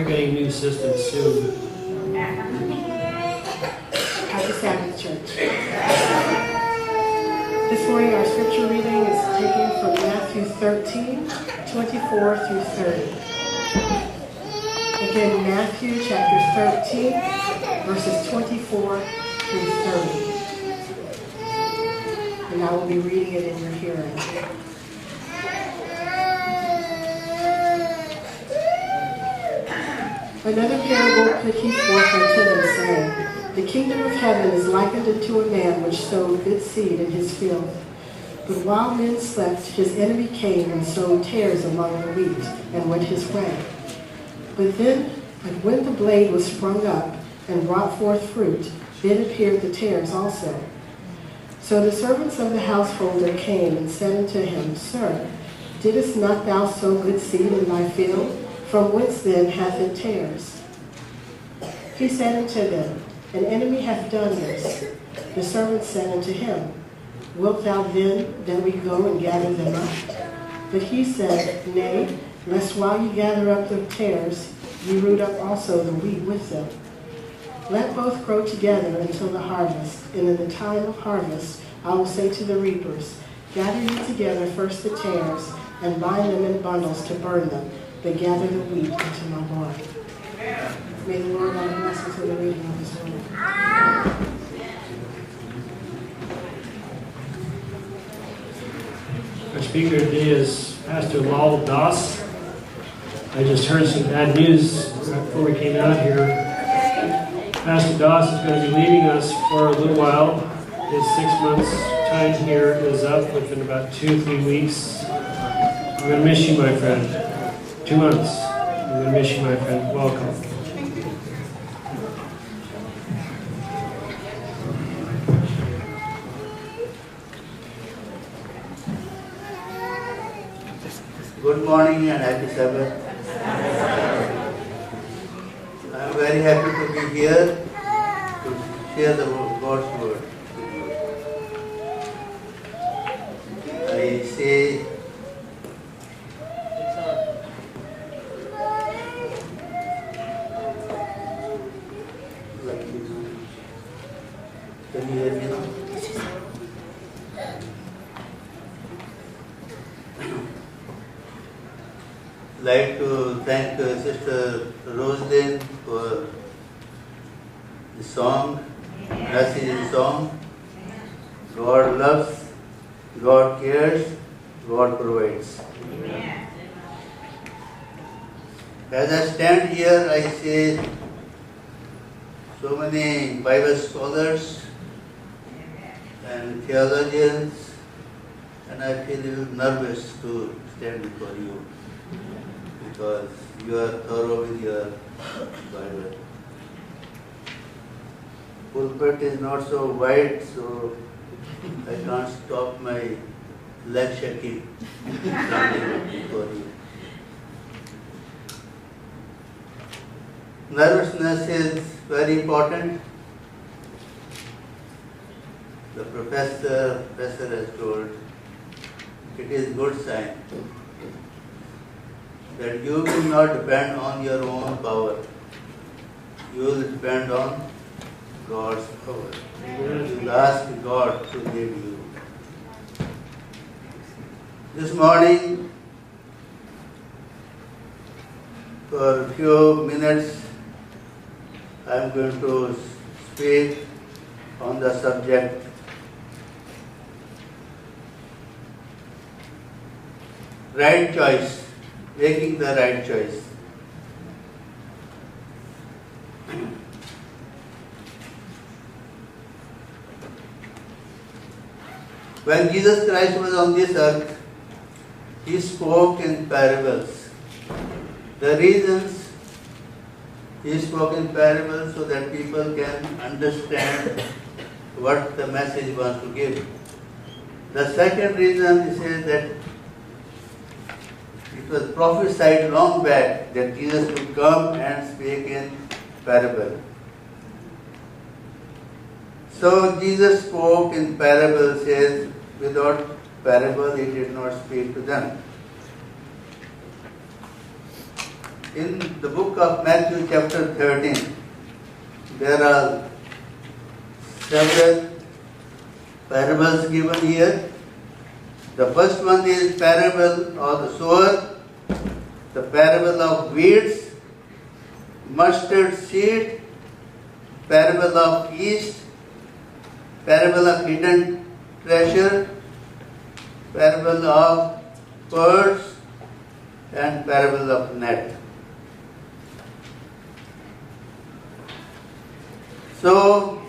We're getting new systems soon. Happy Sabbath, Church. This morning our scripture reading is taken from Matthew 13, 24 through 30. Again, Matthew chapter 13, verses 24 through 30. And I will be reading it in your hearing. Another parable put he forth unto them, saying, The kingdom of heaven is likened unto a man which sowed good seed in his field. But while men slept, his enemy came and sowed tares among the wheat, and went his way. But when the blade was sprung up, and brought forth fruit, then appeared the tares also. So the servants of the householder came and said unto him, Sir, didst not thou sow good seed in thy field? From whence then hath it tares? He said unto them, An enemy hath done this. The servants said unto him, Wilt thou then that we go and gather them up? But he said, Nay, lest while you gather up the tares, you root up also the wheat with them. Let both grow together until the harvest, and in the time of harvest I will say to the reapers, gather you together first the tares, and bind them in bundles to burn them, but gather the wheat into my barn. May the Lord add a blessing to the reading of his word. Our speaker today is Pastor Lal Das. I just heard some bad news right before we came out here. Pastor Das is going to be leaving us for a little while. His 6 months time here is up within about 2-3 weeks. I'm going to miss you, my friend. 2 months. I'm going to miss you, my friend. Welcome. Good morning and happy Sabbath. I am very happy to be here to share the God's word. I say like this. Can you hear me now? Like to thank Sister Roslyn for the song, message song. God loves, God cares, God provides. As I stand here, I say so many Bible scholars and theologians, and I feel a little nervous to stand before you, because you are thorough with your Bible. Pulpit is not so wide, so I can't stop my leg shaking standing before you. Nervousness is very important. The professor has told it is good sign that you will not depend on your own power. You will depend on God's power. You will ask God to give you. This morning, for a few minutes, I am going to speak on the subject right choice, making the right choice. When Jesus Christ was on this earth, he spoke in parables. The reasons he spoke in parables so that people can understand what the message wants to give. The second reason he says that it was prophesied long back that Jesus would come and speak in parable. So Jesus spoke in parable, says without parable he did not speak to them. In the book of Matthew chapter 13, there are several parables given here. The first one is parable of the sower, the parable of weeds, mustard seed, parable of yeast, parable of hidden treasure, parable of birds, and parable of net. So,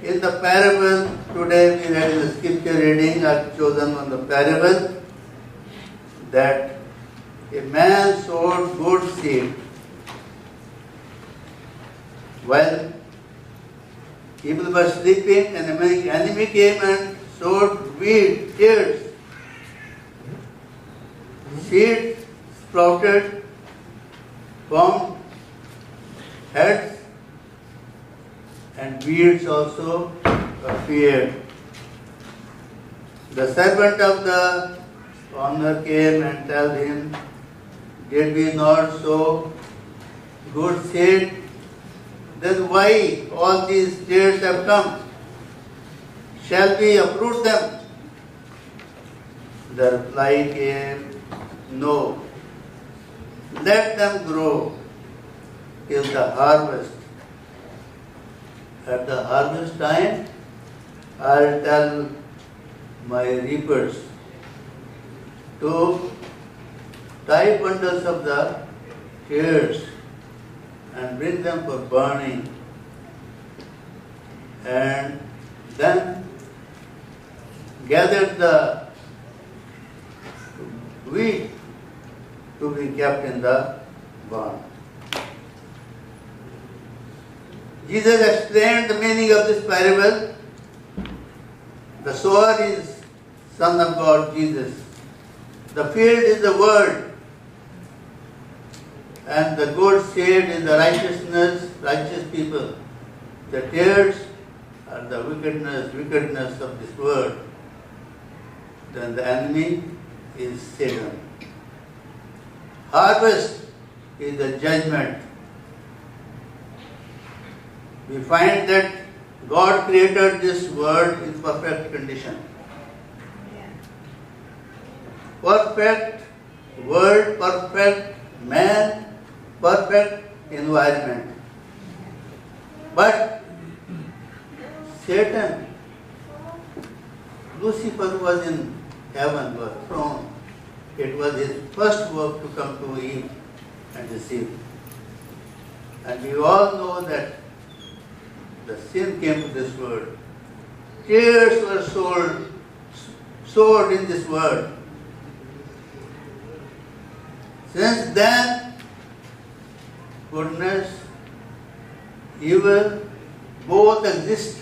in the parable, today we read the scripture reading. I have chosen on the parable that a man sowed good seed while people were sleeping, and the enemy came and sowed weed, tares. Seed sprouted, formed heads, and weeds also appeared. The servant of the owner came and told him, did we not sow good seed? Then why all these tares have come? Shall we uproot them? The reply came, no. Let them grow till the harvest. At the harvest time, I'll tell my reapers to tie bundles of the tares and bring them for burning, and then gather the wheat to be kept in the barn. Jesus explained the meaning of this parable. The sower is Son of God, Jesus. The field is the Word. And the good seed is the righteous people. The tares are the wickedness of this world. Then the enemy is Satan. Harvest is the judgment. We find that God created this world in perfect condition. Perfect world, perfect man, perfect environment. But Satan, Lucifer was in heaven, was thrown. It was his first work to come to Eve and deceive. And we all know that the sin came to this world. Tears were sowed in this world. Since then, goodness, evil, both exist.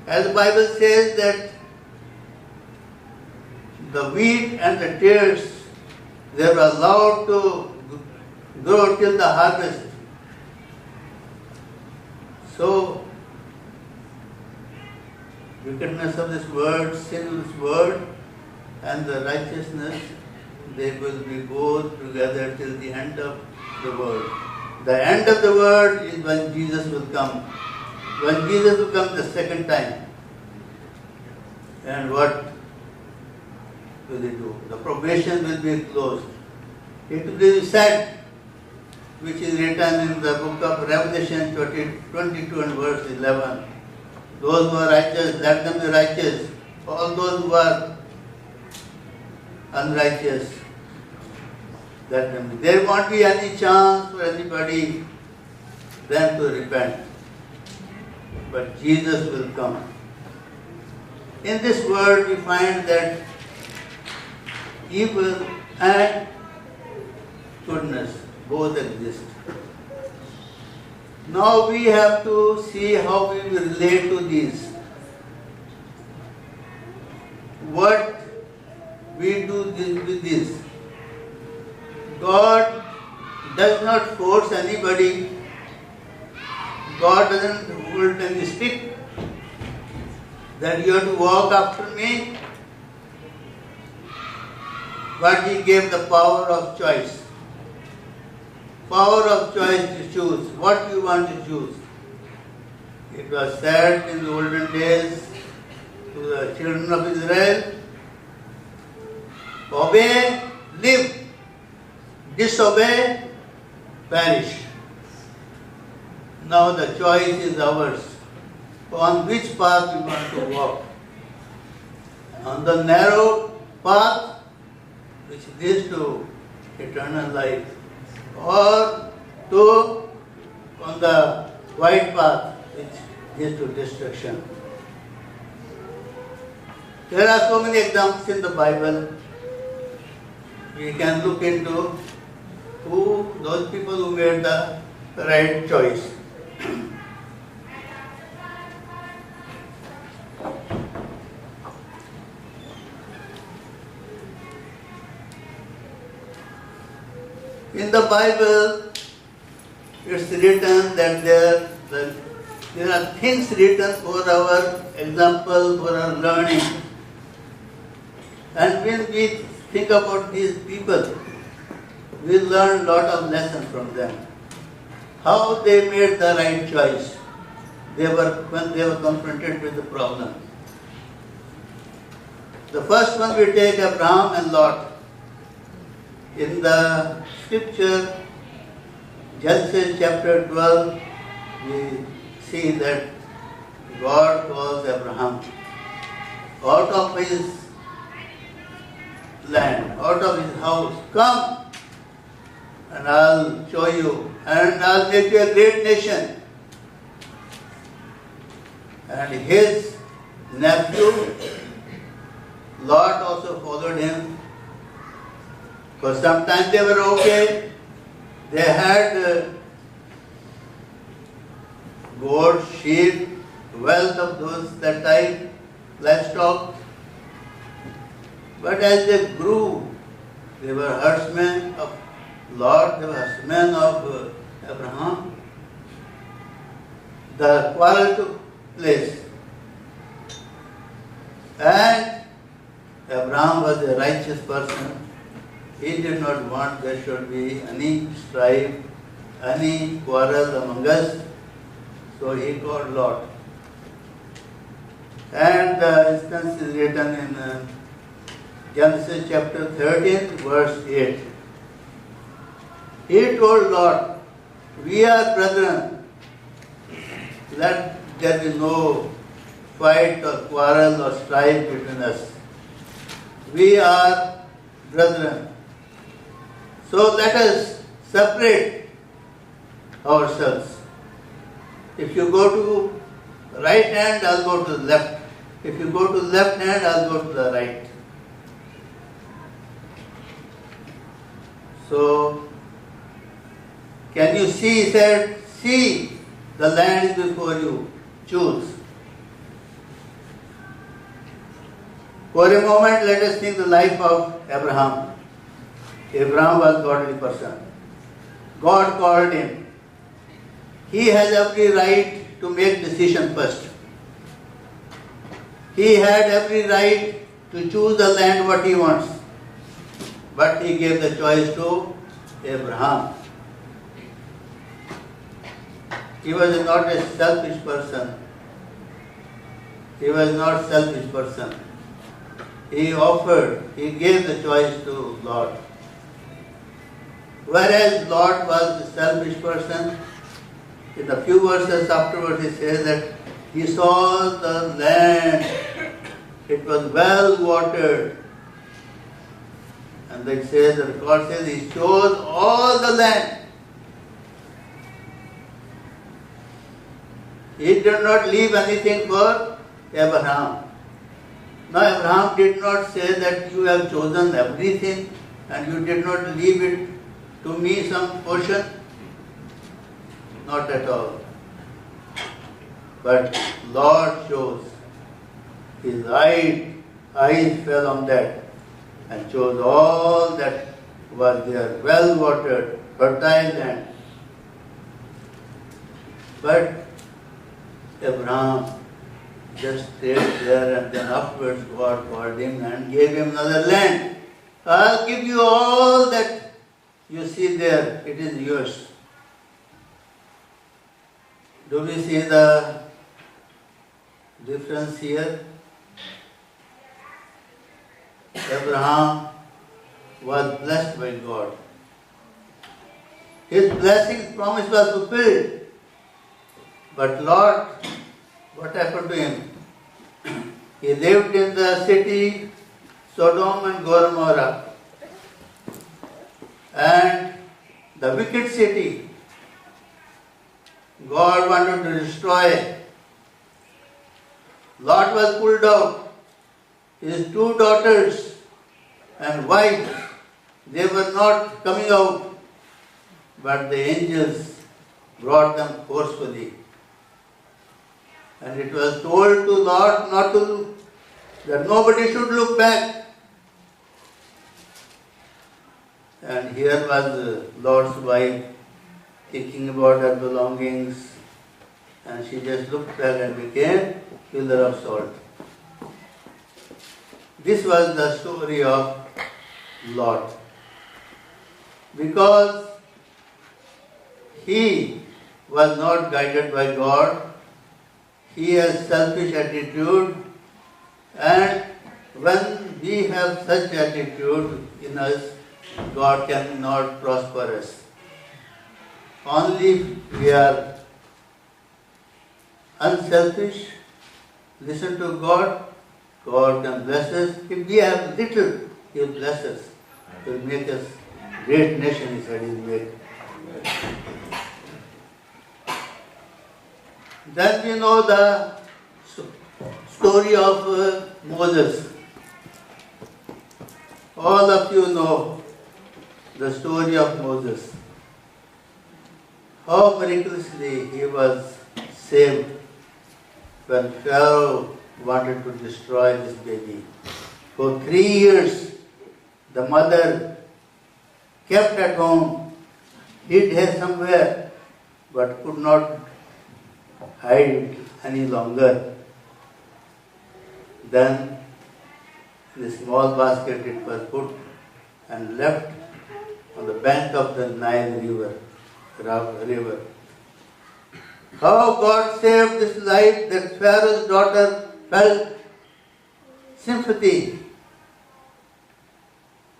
As the Bible says that the wheat and the tares, they were allowed to grow till the harvest. So, wickedness of this world, sin of this world, and the righteousness, they will be both together till the end of the world. The end of the world is when Jesus will come. When Jesus will come the second time. And what will he do? The probation will be closed. It will be said, which is written in the book of Revelation 22 and verse 11. Those who are righteous, let them be righteous. All those who are unrighteous, let them be. There won't be any chance for anybody then to repent. But Jesus will come. In this world we find that evil and goodness both exist. Now we have to see how we will relate to these. What we do with this. God does not force anybody. God doesn't hold any stick that you have to walk after me. But He gave the power of choice. Power of choice to choose what you want to choose. It was said in the olden days to the children of Israel, obey, live, disobey, perish. Now the choice is ours. On which path we want to walk? On the narrow path which leads to eternal life, or on the wide path which leads to destruction. There are so many examples in the Bible. We can look into those people who made the right choice. In the Bible, it's written that there are things written for our example, for our learning. And when we think about these people, we learn lot of lessons from them. How they made the right choice when they were confronted with the problem. The first one we take Abraham and Lot. In the scripture, Genesis chapter 12, we see that God calls Abraham out of his land, out of his house. Come and I'll show you and I'll make you a great nation. And his nephew, Lot, also followed him. For some time they were okay. They had goats, sheep, wealth of those that type, livestock. But as they grew, they were herdsmen of Lot, they were herdsmen of Abraham. The quarrel took place. And Abraham was a righteous person. He did not want there should be any strife, any quarrel among us. So he called Lot. And the instance is written in Genesis chapter 13, verse 8. He told Lot, we are brethren. Let there be no fight or quarrel or strife between us. We are brethren. So let us separate ourselves. If you go to the right hand, I'll go to the left. If you go to the left hand, I'll go to the right. So, can you see? He said, see, the land is before you. Choose. For a moment, let us think the life of Abraham. Abraham was a godly person. God called him. He has every right to make decision first. He had every right to choose the land what he wants. But he gave the choice to Abraham. He was not a selfish person. He was not a selfish person. He gave the choice to Lot. Whereas Lot was a selfish person, in a few verses afterwards he says that he saw the land, it was well watered. And it says, the record says, he chose all the land. He did not leave anything for Abraham. Now Abraham did not say that you have chosen everything and you did not leave it to me some portion. Not at all. But Lord chose. His eyes fell on that and chose all that was there, well watered, fertile land. But Abraham just stayed there, and then afterwards God called him and gave him another land. I'll give you all that you see there, it is yours. Do we see the difference here? Abraham was blessed by God. His blessing promise was fulfilled. But Lord, what happened to him? He lived in the city Sodom and Gomorrah, and the wicked city. God wanted to destroy. Lot was pulled out. His two daughters and wife, they were not coming out, but the angels brought them forcefully. And it was told to Lot that nobody should look back. And here was Lot's wife thinking about her belongings, and she just looked back and became pillar of salt. This was the story of Lot. because he was not guided by God. He has selfish attitude, and when we have such attitude in us, God cannot prosper us. Only if we are unselfish, listen to God, God can bless us. If we have little, He will bless us. He will make us great nation, He said He will make. Then we know the story of Moses. All of you know the story of Moses. How miraculously he was saved when Pharaoh wanted to destroy this baby. For 3 years, the mother kept at home, hid her somewhere, but could not hide it any longer. Then, in a small basket it was put and left on the bank of the Nile river. How God saved this life that Pharaoh's daughter felt sympathy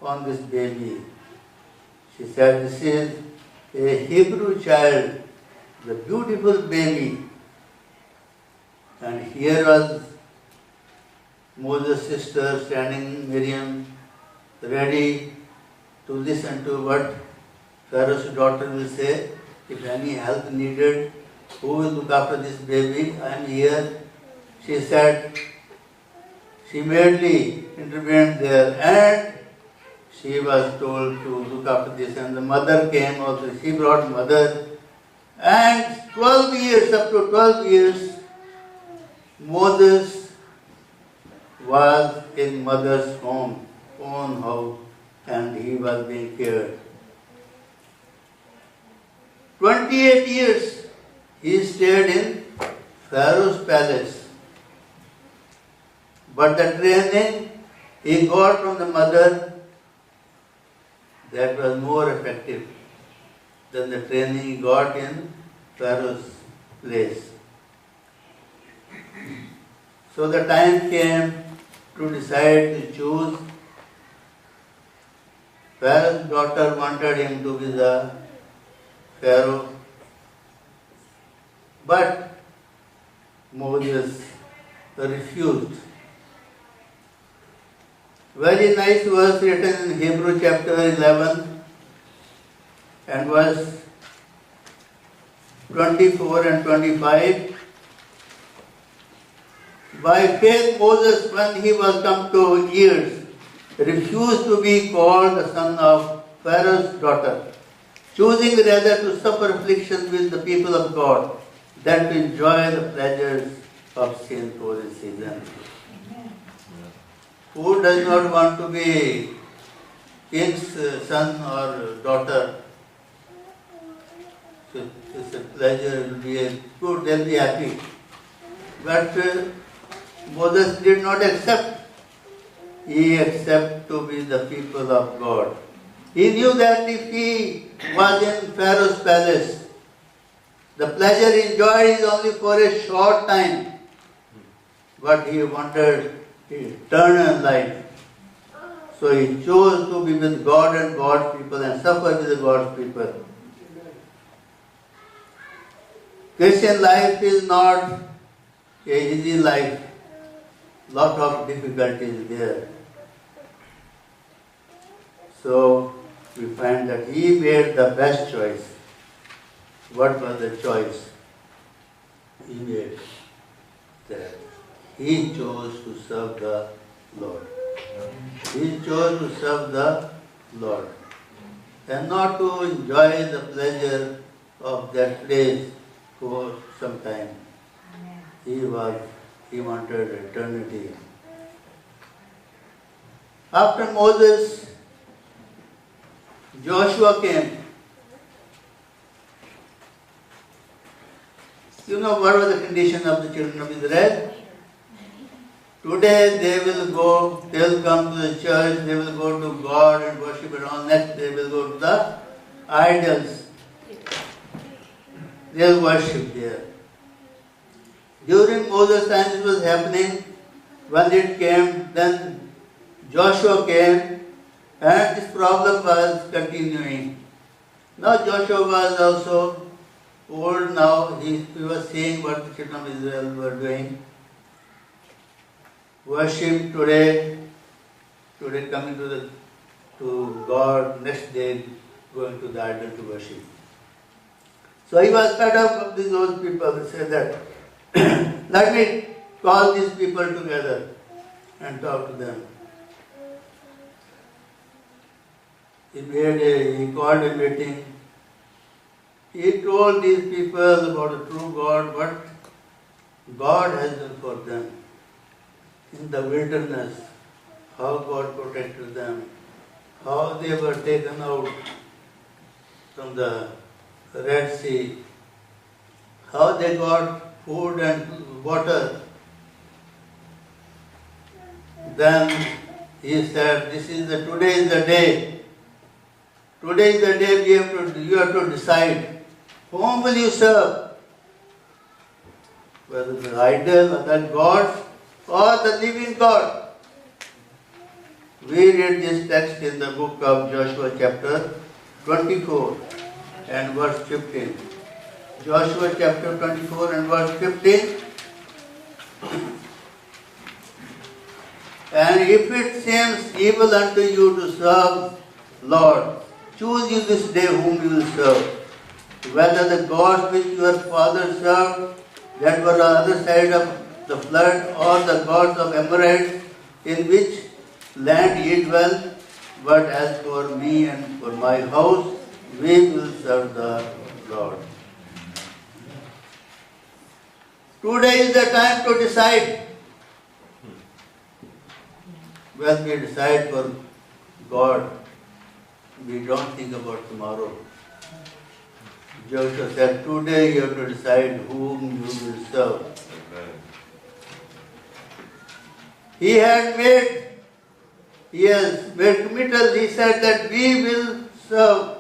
on this baby. She said, this is a Hebrew child, the beautiful baby. And here was Moses' sister standing, Miriam, ready to listen to what Pharaoh's daughter will say. If any help needed, who will look after this baby? I am here. She said, she immediately intervened there, and she was told to look after this. And the mother came also. She brought mother. And 12 years, up to 12 years, Moses was in mother's home, own house, and he was being cared. 28 years he stayed in Pharaoh's palace. But the training he got from the mother, that was more effective than the training he got in Pharaoh's place. So the time came to decide to choose. Pharaoh's daughter wanted him to be the Pharaoh, but Moses refused. Very nice verse written in Hebrew chapter 11 and verse 24 and 25. By faith Moses, when he was come to years, refused to be called the son of Pharaoh's daughter, choosing rather to suffer affliction with the people of God than to enjoy the pleasures of sin for a season. Who does not want to be king's son or daughter? So it's a pleasure, it will be a good, they'll be happy. But Moses did not accept. He accepted to be the people of God. He knew that if he was in Pharaoh's palace, the pleasure he enjoyed is only for a short time. But he wanted eternal life. So he chose to be with God and God's people and suffer with God's people. Christian life is not an easy life. Lot of difficulties there. So we find that he made the best choice. What was the choice he made? That he chose to serve the Lord. He chose to serve the Lord and not to enjoy the pleasure of that place for some time. He wanted eternity. After Moses, Joshua came. You know what was the condition of the children of Israel? Today they will come to the church, they will go to God and worship, and on next they will go to the idols. They worship there. During Moses' time it was happening. When it came, then Joshua came, and this problem was continuing. Now Joshua was also old now. He was seeing what the children of Israel were doing. Worship today coming to God, next day going to the idol to worship. So he was fed up of those people. He said that, let me call these people together and talk to them. He called a meeting. He told these people about the true God, what God has done for them in the wilderness, how God protected them, how they were taken out from the Red Sea, how they got food and water. Then he said, today is the day. Today is the day you have to decide whom will you serve, whether the idol or the God or the living God. We read this text in the book of Joshua chapter 24 and verse 15. Joshua chapter 24 and verse 15. And if it seems evil unto you to serve Lord, choose you this day whom you will serve, whether the gods which your fathers served, that were on the other side of the flood, or the gods of Amorites, in which land ye dwell. But as for me and for my house, we will serve the Lord. Today is the time to decide. When we decide for God, we don't think about tomorrow. Joshua said, today you have to decide whom you will serve. He has made committal. He said that we will serve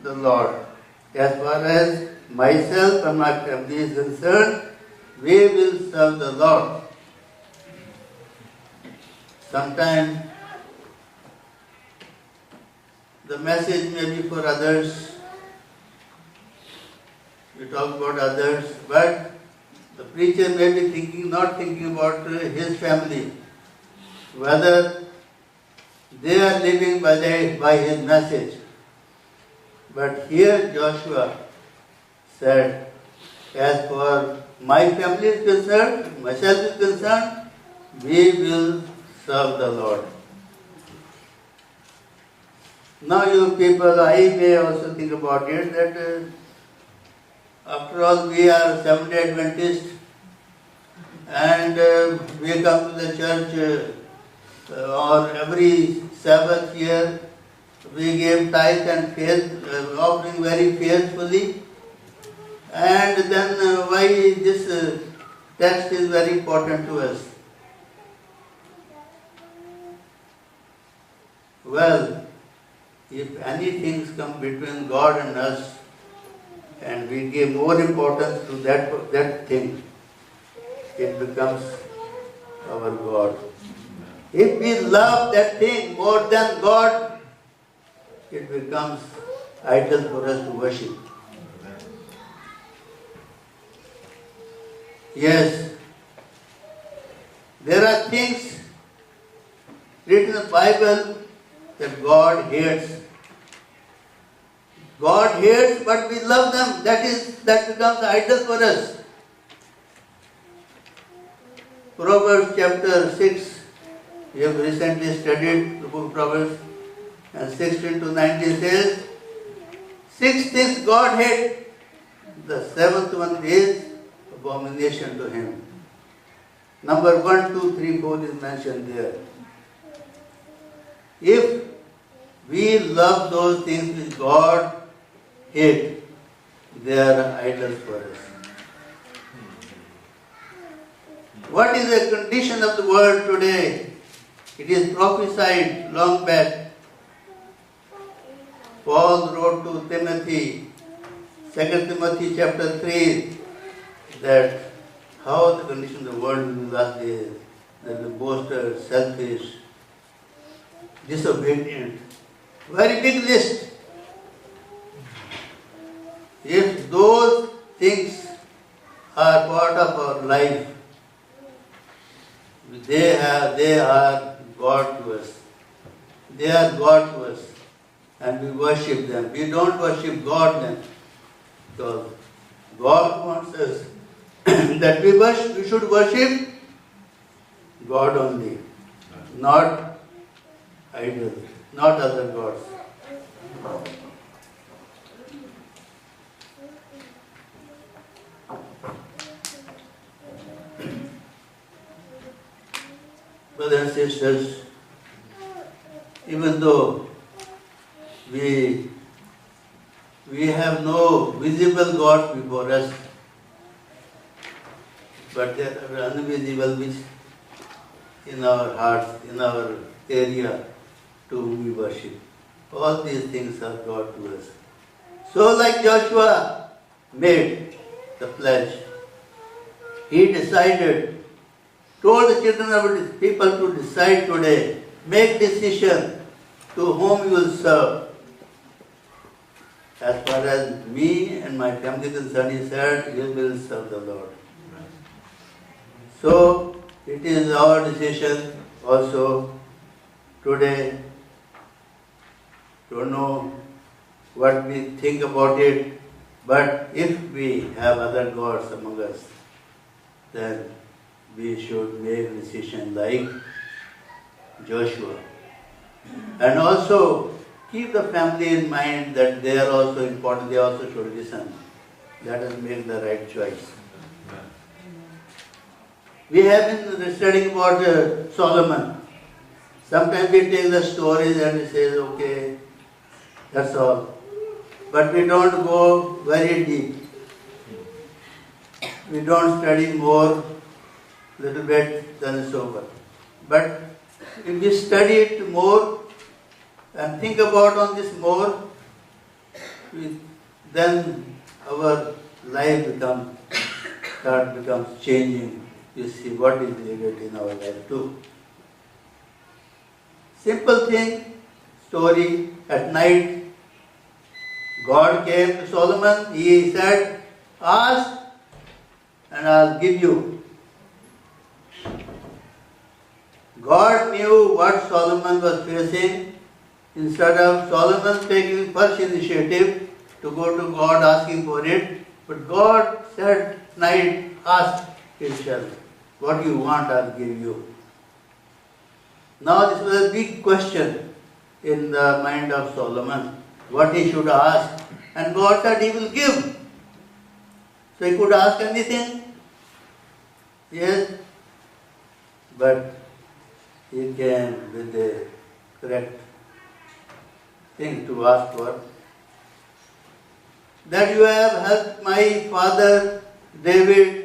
the Lord. As far as myself and my family is concerned, we will serve the Lord. Sometimes the message may be for others. We talk about others, but the preacher may be not thinking about his family, whether they are living by his message. But here Joshua said, as for my family is concerned, myself is concerned, we will serve the Lord. Now you people, I may also think about it that after all we are Seventh-day Adventists and we come to the church or every Sabbath year we give tithe and faith offering very faithfully, and then why this text is very important to us? Well, if any things come between God and us and we give more importance to that thing, it becomes our God. If we love that thing more than God, it becomes idol for us to worship. Yes, there are things written in the Bible that God hates. God hates, but we love them. That becomes idol for us. Proverbs chapter 6. We have recently studied the book of Proverbs, and 16 to 19 says, 6 things God hates. The 7th one is abomination to him. Number 1, 2, 3, 4 is mentioned there. If we love those things which God hates, they are idols for us. What is the condition of the world today? It is prophesied long back. Paul wrote to Timothy, 2 Timothy chapter 3, that how the condition of the world in the last days, that the boaster, selfish, disobedient. Very big list. If those things are part of our life, they are God to us. They are God to us. And we worship them. We don't worship God then. Because God wants us that we should worship God only, not idols, not other gods. Brothers and sisters, even though we have no visible God before us, but there are invisible which in our hearts, in our area to whom we worship. All these things are God to us. So like Joshua made the pledge, he decided, told the children of his people to decide today, make decision to whom you will serve. As far as me and my family concerned, he said, you will serve the Lord. So, it is our decision also today to know what we think about it, but if we have other gods among us, then we should make a decision like Joshua. And also keep the family in mind that they are also important, they also should listen. Let us make the right choice. We have been studying about Solomon. Sometimes we take the stories and we say, okay, that's all. But we don't go very deep. We don't study more, little bit, then it's over. But if we study it more and think about on this more, then our life becomes changing. You see what is needed in our life too. Simple thing, story, at night, God came to Solomon, he said, ask and I'll give you. God knew what Solomon was facing. Instead of Solomon taking first initiative to go to God asking for it, but God said, night, ask, it shall. What you want, I'll give you. Now this was a big question in the mind of Solomon, what he should ask. And God said he will give. So he could ask anything. Yes. But he came with the correct thing to ask for. That you have helped my father David.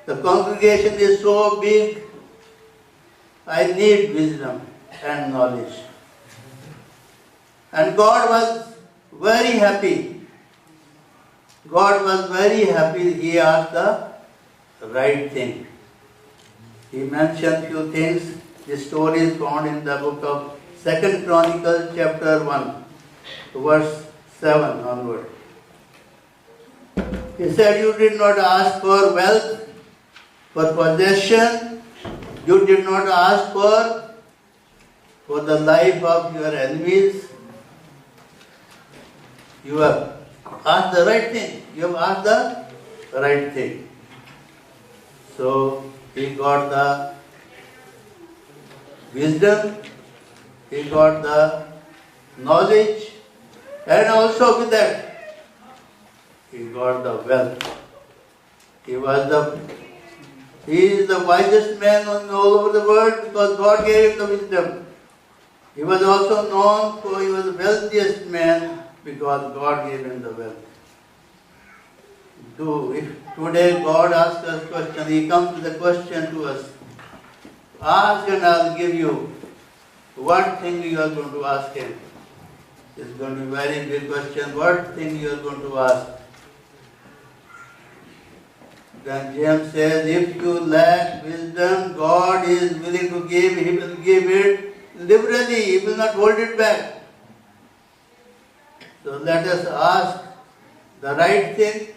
The congregation is so big, I need wisdom and knowledge. And God was very happy. God was very happy. He asked the right thing. He mentioned few things. The story is found in the book of 2 Chronicles chapter 1, verse 7 onward. He said, you did not ask for wealth, for possession, you did not ask for the life of your enemies. You have asked the right thing. You have asked the right thing. So he got the wisdom, he got the knowledge, and also with that, he got the wealth. He is the wisest man all over the world because God gave him the wisdom. He was also known for he was the wealthiest man because God gave him the wealth. If today God asks us a question, he comes with a question to us. Ask and I'll give you. What thing you are going to ask him? It's going to be a very big question. What thing you are going to ask? Then James says, if you lack wisdom, God is willing to give. He will give it liberally. He will not hold it back. So let us ask the right thing.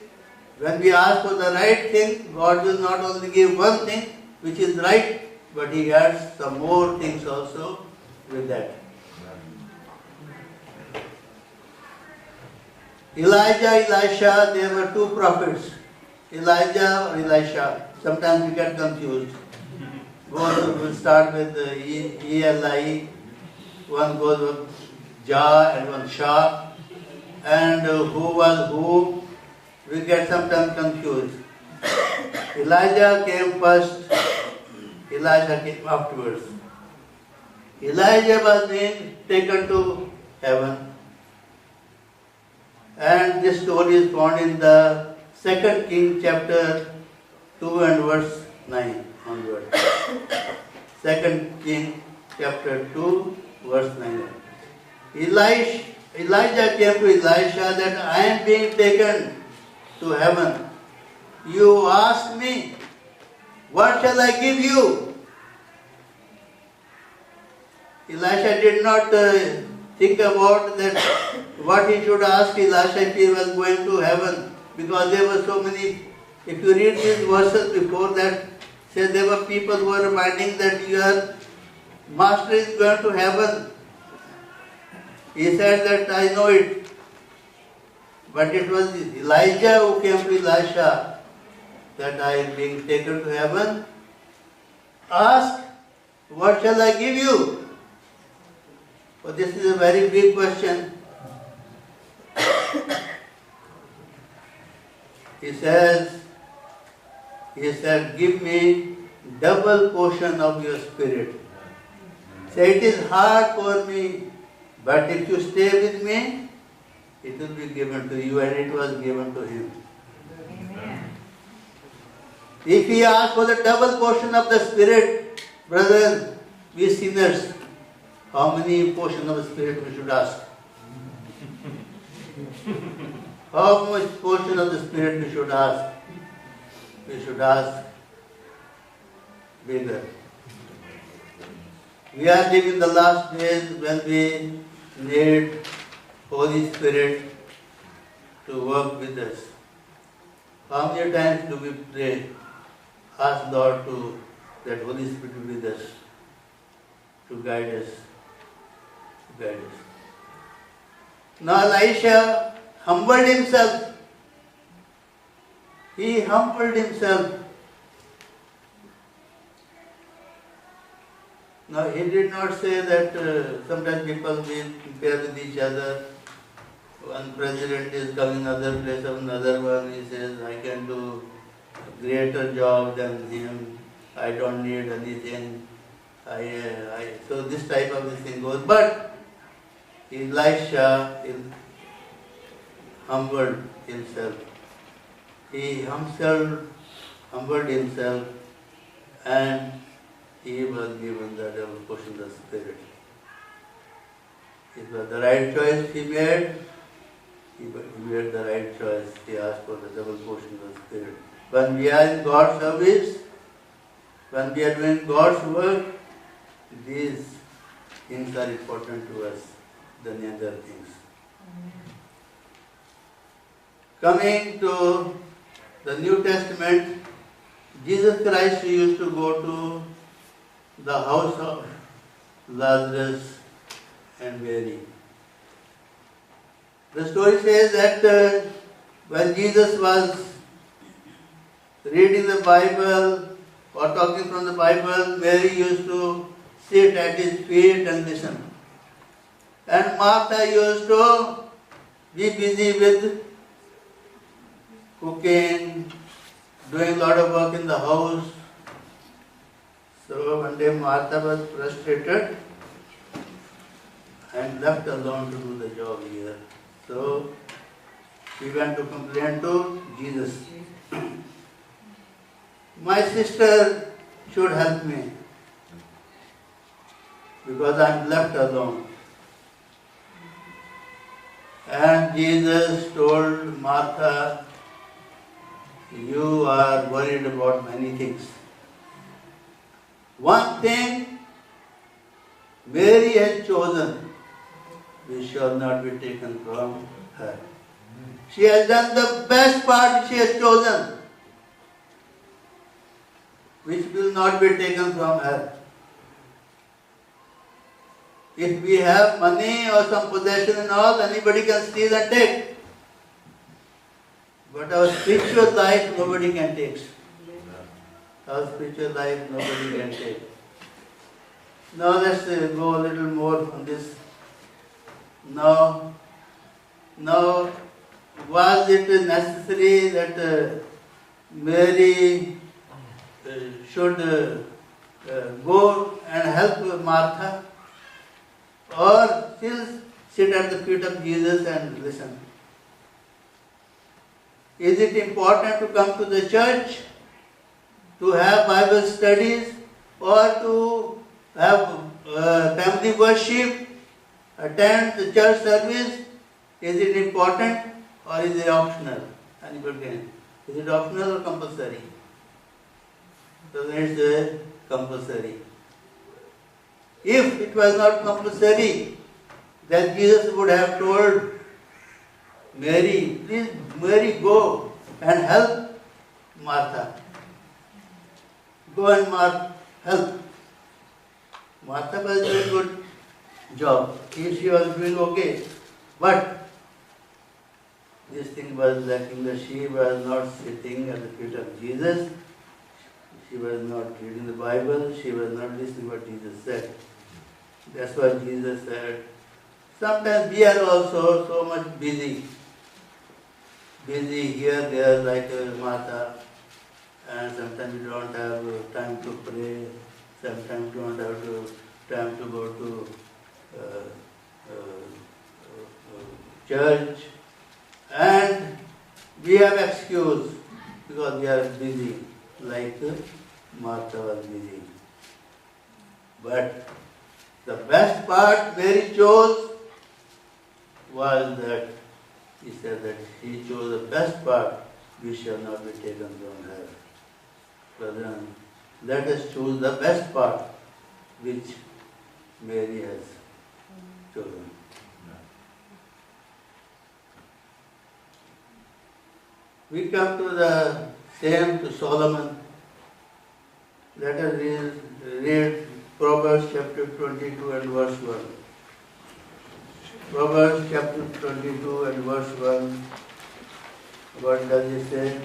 When we ask for the right thing, God will not only give one thing, which is right, but He adds some more things also with that. Elijah, Elisha, there were two prophets. Elijah or Elisha. Sometimes we get confused. Both will start with E-L-I. One goes with Ja and one Shah. And who was who, we get sometimes confused. Elijah came first. Elisha came afterwards. Elijah was being taken to heaven. And this story is found in the 2 King chapter 2 and verse 9 onward. 2 King chapter 2 verse 9. Elijah came to Elisha that I am being taken to heaven. You ask me, what shall I give you? Elisha did not think about that what he should ask Elisha if he was going to heaven, because there were so many. If you read these verses before that, say there were people who were reminding that your master is going to heaven. He said that I know it. But it was Elijah who came to Elisha that I am being taken to heaven. Ask, what shall I give you? So this is a very big question. He said, give me double portion of your spirit. Say, it is hard for me, but if you stay with me, it will be given to you, and it was given to him. Amen. If he asks for the double portion of the spirit, brothers, we sinners, how many portion of the spirit we should ask? How much portion of the spirit we should ask? We should ask bigger. We are living the last days when we need Holy Spirit to work with us. How many times do we pray, ask Lord to that Holy Spirit to be with us, to guide us, Now Elisha humbled himself. He humbled himself. Now he did not say that sometimes people will compare with each other. One president is coming another place of another one. He says, I can do a greater job than him. I don't need anything. So this type of this thing goes. But Elisha humbled himself. He himself humbled himself, and he was given the double portion of the Spirit. It was the right choice he made. He made the right choice. He asked for the double portion of the Spirit. When we are in God's service, when we are doing God's work, these things are important to us than other things. Coming to the New Testament, Jesus Christ used to go to the house of Lazarus and Mary. The story says that when Jesus was reading the Bible or talking from the Bible, Mary used to sit at his feet and listen. And Martha used to be busy with cooking, doing a lot of work in the house. So one day Martha was frustrated and left alone to do the job here. So she went to complain to Jesus. My sister should help me because I am left alone. And Jesus told Martha, you are worried about many things. One thing Mary has chosen, which shall not be taken from her. She has done the best part she has chosen, which will not be taken from her. If we have money or some possession and all, anybody can steal and take. But our spiritual life, nobody can take. Our spiritual life, nobody can take. Now let's go a little more on this. Now, was it necessary that Mary should go and help Martha? Or still sit at the feet of Jesus and listen? Is it important to come to the church, to have Bible studies, or to have family worship, attend the church service? Is it important or is it optional? Anybody can? Is it optional or compulsory? So it's compulsory. If it was not compulsory, then Jesus would have told Mary, please Mary, go and help Martha. Go and help. Martha was doing a good job. She was doing okay. But this thing was lacking, that she was not sitting at the feet of Jesus. She was not reading the Bible. She was not listening to what Jesus said. That's what Jesus said. Sometimes we are also so much busy. Busy here, there, like Martha. And sometimes we don't have time to pray. Sometimes we don't have time to go to church. And we have excuse because we are busy, like Martha was busy. But the best part Mary chose was that he said that she chose the best part which shall not be taken from her. Brethren, let us choose the best part which Mary has chosen. We come to the same to Solomon. Let us read Proverbs chapter 22 and verse 1. Proverbs chapter 22 and verse 1. What does it say?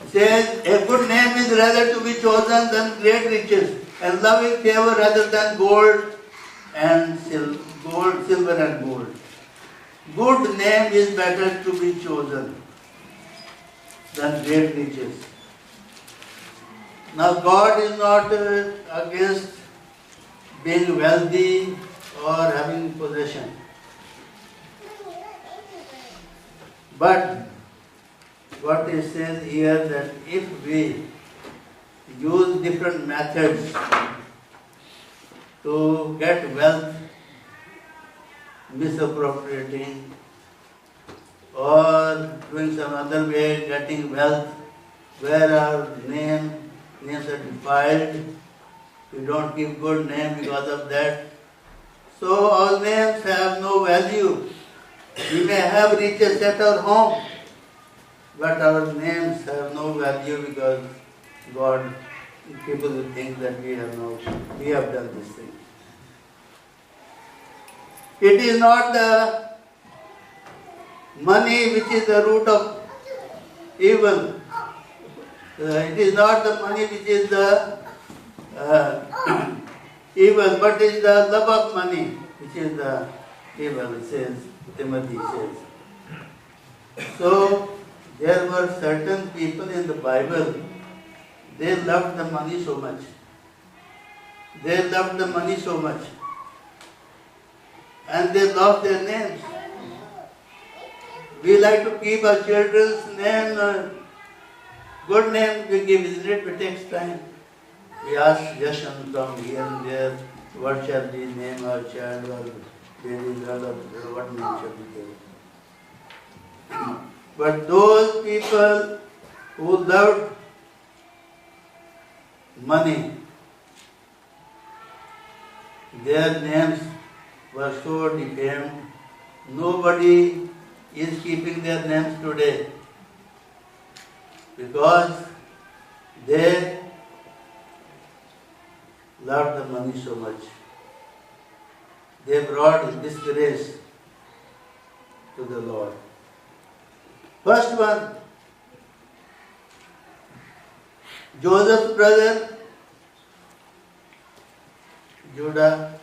It says, a good name is rather to be chosen than great riches, and loving favor rather than gold and silver and gold. Good name is better to be chosen than great riches. Now God is not against being wealthy or having possession. But what it says here, that if we use different methods to get wealth, misappropriating or doing some other way, getting wealth where our names are defiled, we don't give good name because of that. So our names have no value. We may have riches at our home, but our names have no value because God, people will think that we have done this thing. It is not the money which is the root of evil. It is not the money which is the evil, but it is the love of money which is the evil, it says, Timothy says. So, there were certain people in the Bible, they loved the money so much. They loved the money so much. And they lost their names. We like to keep our children's name, good name we give, isn't it? It takes time. We ask suggestions from here and there, what shall we name our child or baby girl or what name shall we give? But those people who loved money, their names were so defamed. Nobody is keeping their names today because they loved the money so much. They brought disgrace to the Lord. First one, Joseph's brother, Judah,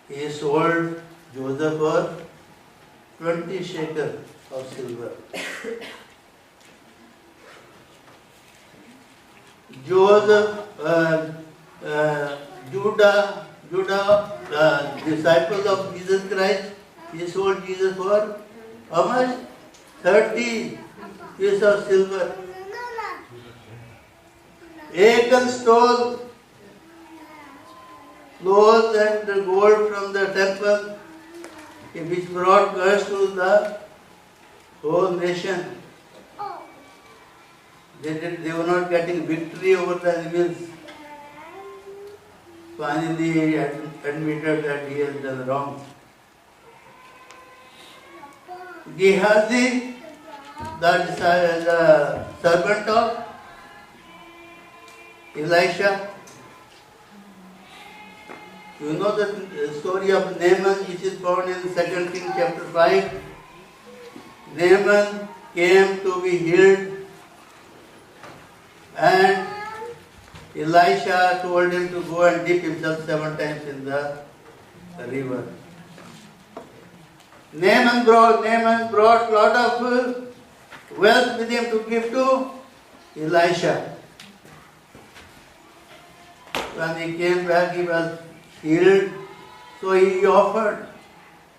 he sold Joseph for 20 shekels of silver. Judah, disciple of Jesus Christ, he sold Jesus for how much? 30 pieces of silver. Achan stole clothes and gold from the temple, which brought curse to the whole nation. They were not getting victory over the enemies. Finally, he admitted that he has done wrong. Gehazi, the servant of Elisha. You know the story of Naaman, which is found in 2 Kings chapter 5. Naaman came to be healed, and Elisha told him to go and dip himself 7 times in the river. Naaman brought lot of wealth with him to give to Elisha. When he came back, he was healed, so he offered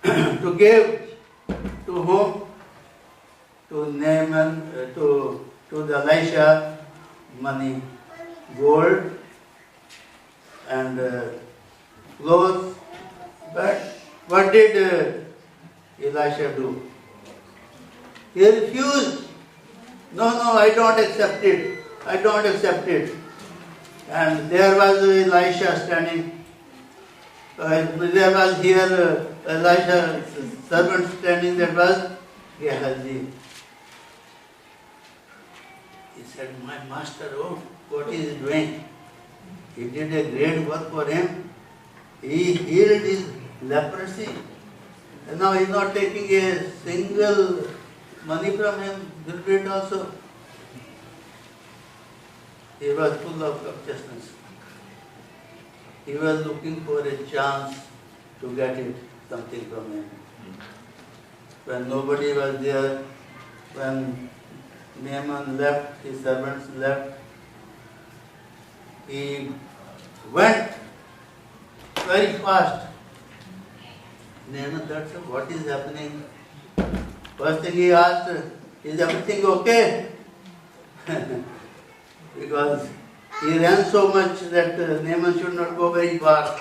to give to whom? To Naaman, to the Elisha, money, gold, and clothes. But what did Elisha do? He refused. No, I don't accept it. I don't accept it. And there was Elisha standing. There was here Elisha's servant standing. That was Gehazi. He said, my master, oh, what he is doing? He did a great work for him. He healed his leprosy. And now he is not taking a single money from him. Will do it also. He was full of covetousness. He was looking for a chance to get something from him. When nobody was there, when Naaman left, his servants left, he went very fast. Naaman thought, what is happening? First thing he asked, is everything okay? Because he ran so much that Naaman should not go very far.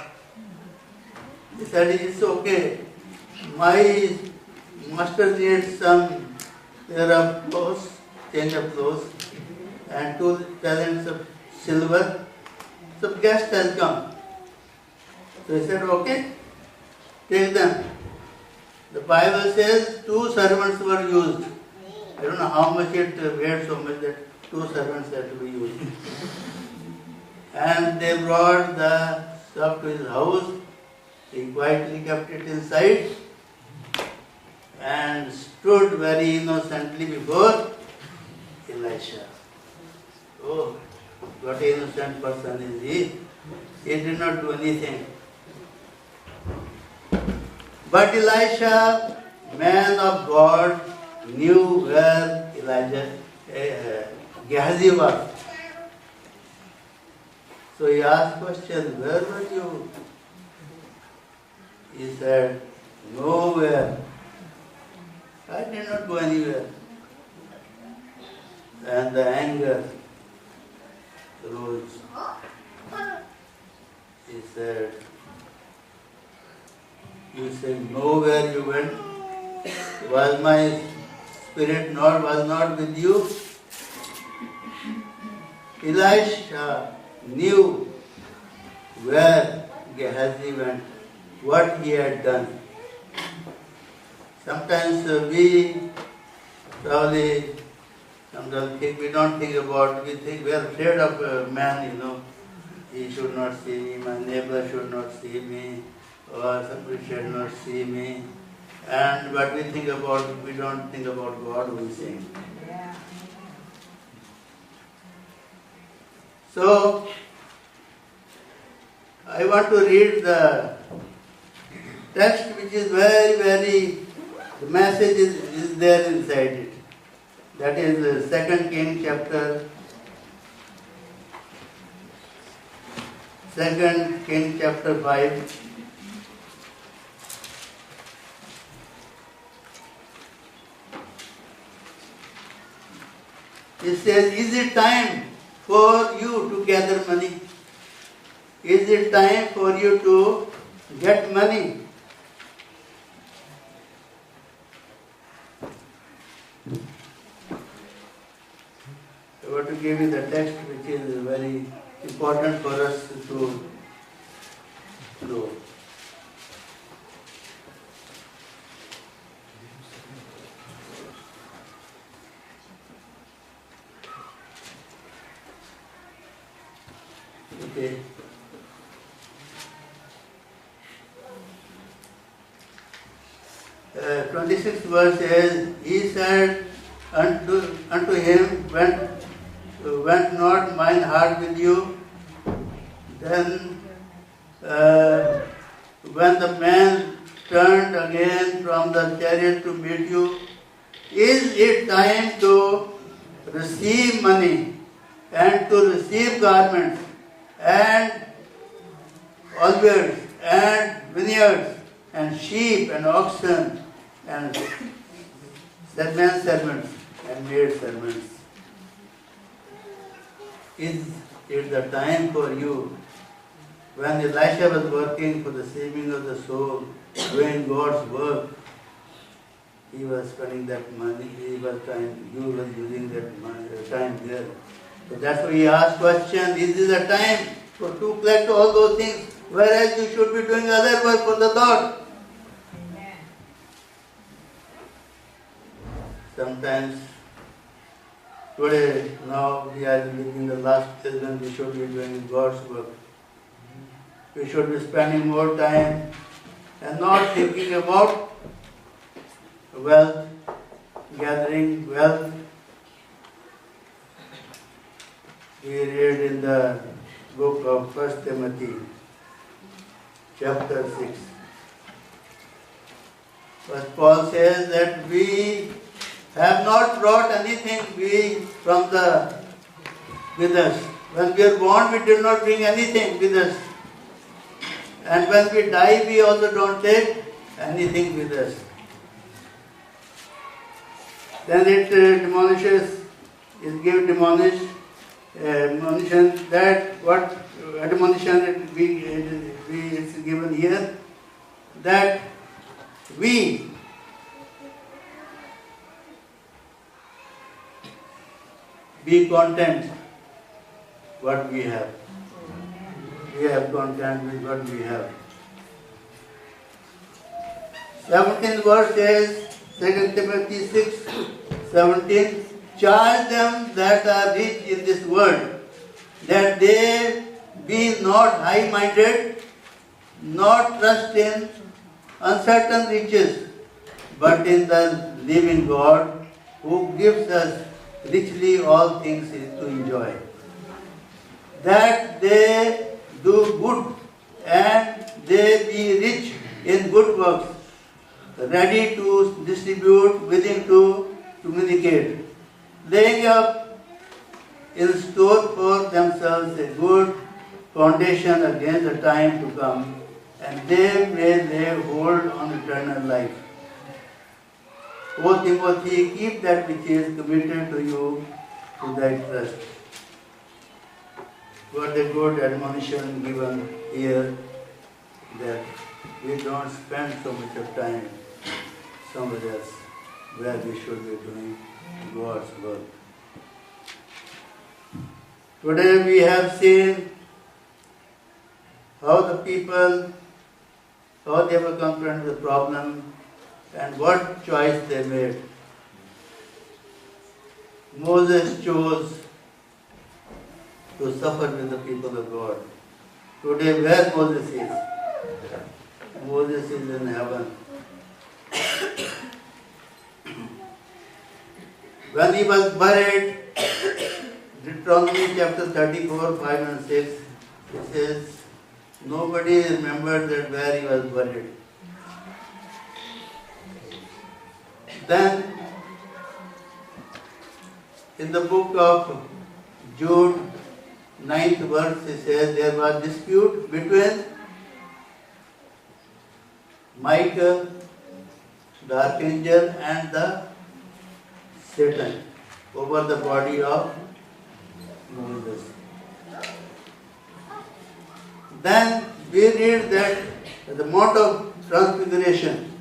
He said, it's okay. My master needs some pair of clothes, change of clothes, and 2 talents of silver. So guest has come. So he said, okay, take them. The Bible says 2 servants were used. I don't know how much it weighed so much that 2 servants had to be used. And they brought the stuff to his house. He quietly kept it inside and stood very innocently before Elisha. Oh, what an innocent person is he. He did not do anything. But Elisha, man of God, knew where Gehazi was. So he asked question, where were you? He said, nowhere. I did not go anywhere. And the anger rose. He said, you say, nowhere you went. Was my spirit was not with you? Elisha knew where Gehazi went, what he had done. Sometimes we probably sometimes we don't think about, we think we are afraid of a man, he should not see me, my neighbor should not see me, or somebody should not see me. And what we don't think about God who is saying. So, I want to read the text which is very, very, the message is there inside it. That is 2 Kings chapter 5. It says, is it time for you to gather money? Is it time for you to get money? I want to give you the text which is very important for us to know. Okay. 26th verse says, he said unto him, went not mine heart with you? Then when the man turned again from the chariot to meet you, is it time to receive money and to receive garments and olives and vineyards and sheep and oxen and servants and maid servants? Is it the time for you? When Elisha was working for the saving of the soul, doing God's work, he was spending that money, you was using that money, time there. So that's why he asked question, is this a time to collect all those things, whereas you should be doing other work for the Lord? Sometimes, today, now we are living in the last days when we should be doing God's work. We should be spending more time and not thinking about wealth, gathering wealth. We read in the book of 1 Timothy, chapter 6. But Paul says that we have not brought anything with us. When we are born, we did not bring anything with us. And when we die, we also don't take anything with us. Then it admonition that what admonition is given here, that we be content what we have. We have content with what we have. 17th verse says, 2 Timothy 6:17, charge them that are rich in this world, that they be not high-minded, not trust in uncertain riches, but in the living God, who gives us richly all things to enjoy. That they do good and they be rich in good works, ready to distribute, willing to communicate, laying up in store for themselves a good foundation against the time to come, and they may lay hold on eternal life. O Timothy, keep that which is committed to you to thy trust. what a good admonition given here, that we don't spend so much of time somewhere else where we should be doing God's work. Today we have seen how the people, how they were confronted with the problem and what choice they made. Moses chose to suffer with the people of God. Today where Moses is? Moses is in heaven. When he was buried, Deuteronomy chapter 34, 5 and 6, it says, nobody remembered that where he was buried. Then, in the book of Jude, 9th verse, it says, there was dispute between Michael, the archangel, and the Satan over the body of Moses. Then we read that at the Mount of Transfiguration,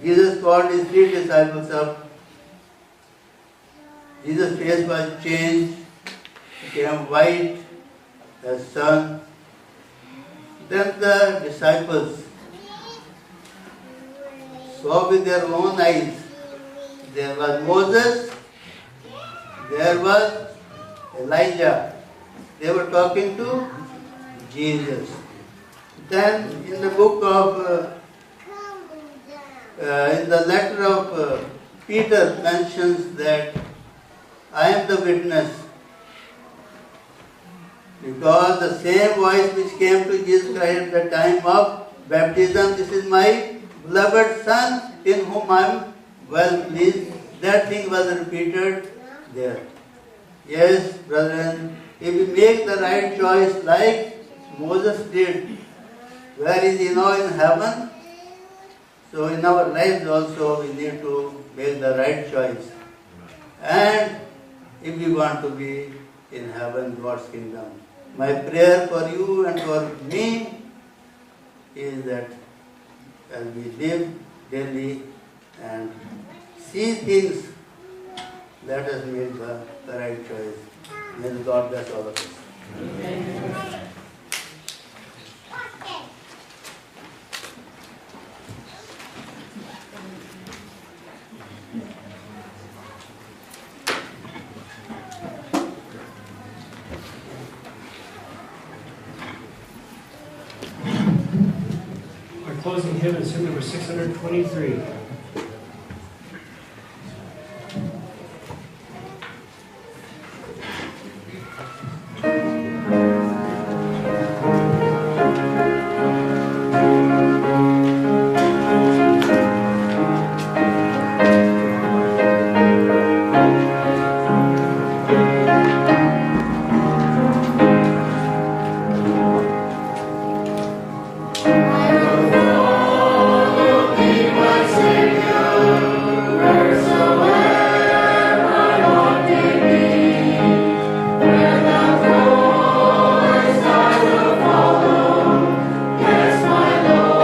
Jesus called his 3 disciples up. Jesus' face was changed, became white as sun. Then the disciples saw with their own eyes. There was Moses, there was Elijah. They were talking to Jesus. Then in the book of, in the letter of Peter mentions that I am the witness, because the same voice which came to Jesus Christ at the time of baptism, this is my beloved Son in whom I am well pleased, that thing was repeated there. Yes, brethren, if we make the right choice like Moses did, where is he now? In heaven? So in our lives also we need to make the right choice. And if we want to be in heaven, God's kingdom. My prayer for you and for me is that as we live daily and see things, let us make the right choice. May God bless all of us. Amen. Our closing hymn is hymn number 623. My Lord.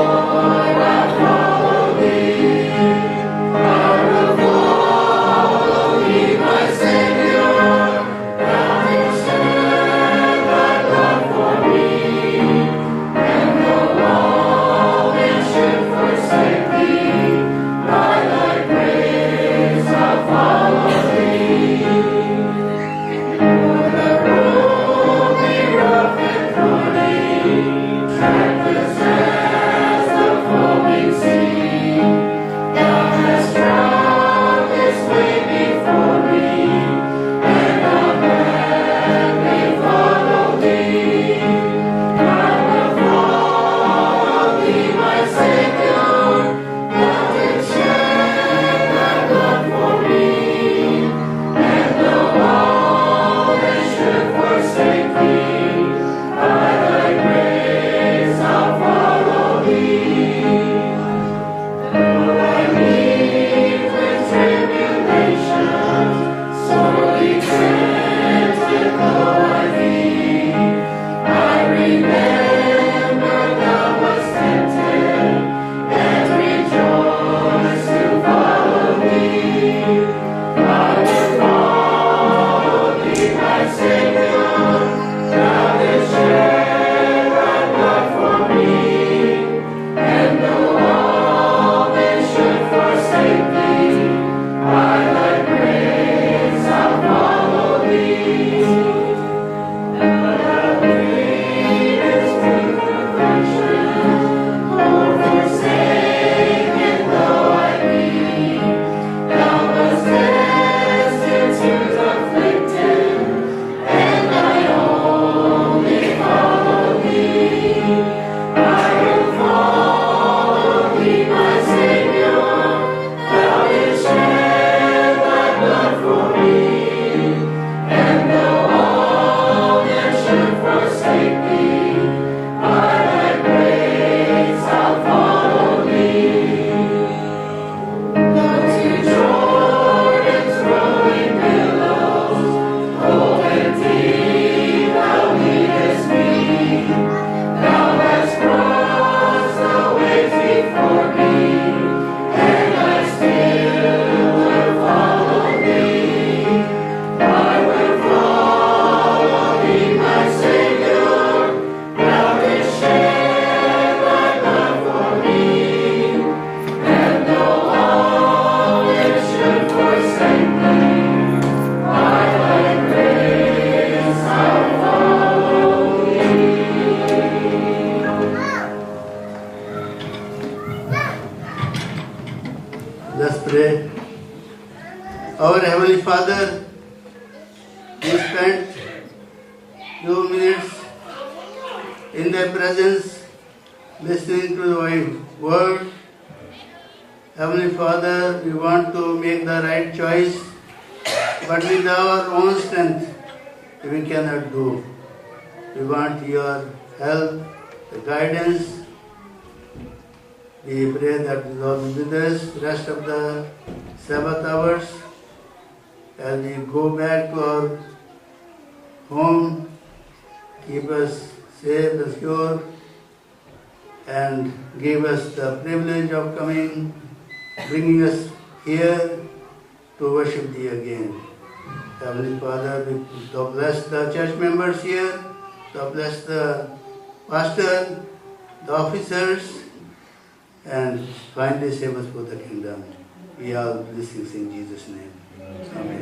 Let's pray. Our Heavenly Father, we spent few minutes in Thy presence, listening to Thy word. Heavenly Father, we want to make the right choice, but with our own strength, we cannot do. We want Your help, the guidance. We pray that the Lord will be with us rest of the Sabbath hours as we go back to our home. Keep us safe and secure and give us the privilege of coming, bringing us here to worship Thee again. Heavenly Father, we bless the church members here, bless the pastor, the officers, and finally save us for the kingdom. We are blessings in Jesus' name. Amen.